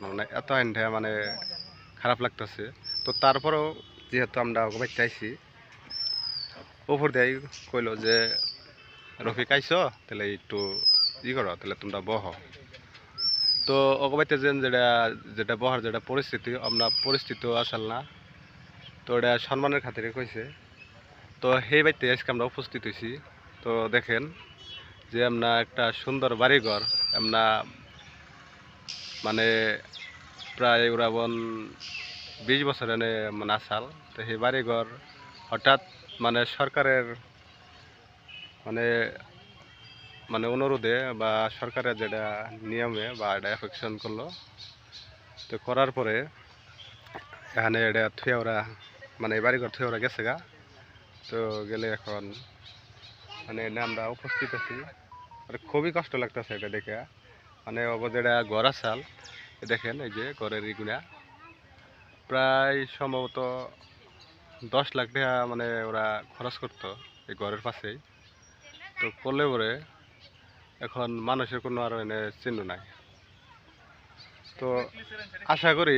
পারবো না, এত আইনটা মানে খারাপ লাগতেছে। তো তারপরেও যেহেতু আমরা ওকে চাইছি, ওপর দিয়ে কইলো যে রফিক আইসো, তাহলে একটু করো, তাহলে তোমরা বহ। তো ওকে যেটা যেটা বহার যেটা পরিস্থিতি, আমরা পরিস্থিতিও আসল না, তো এটা সম্মানের খাতিরে কইছে। তো সেই বাড়িতে আজকে আমরা উপস্থিত হয়েছি। তো দেখেন যে আমরা একটা সুন্দর বাড়িঘর, আমরা মানে প্রায় উড়াবন 20 বছর এনে মানে আসাল। তো সেই বাড়িঘর হঠাৎ মানে সরকারের মানে মানে অনুরোধে বা সরকারের যেটা নিয়মে বা এটা অ্যাফেকশন করলো। তো করার পরে এখানে এটা থুয়ে ওরা মানে এই বাড়িঘর থুয়ে ওরা গেছে গা। তো গেলে এখন মানে এনে আমরা উপস্থিত আছি, মানে খুবই কষ্ট লাগতেছে এটা দেখে। মানে যেটা ঘর আসাল, দেখেন এই যে ঘরের ইগুলা প্রায় সম্ভবত 10 লাখ টাকা মানে ওরা খরচ করতো এই ঘরের পাশেই। তো করলে পরে এখন মানুষের কোনো আর এনে চিহ্ন নাই। তো আশা করি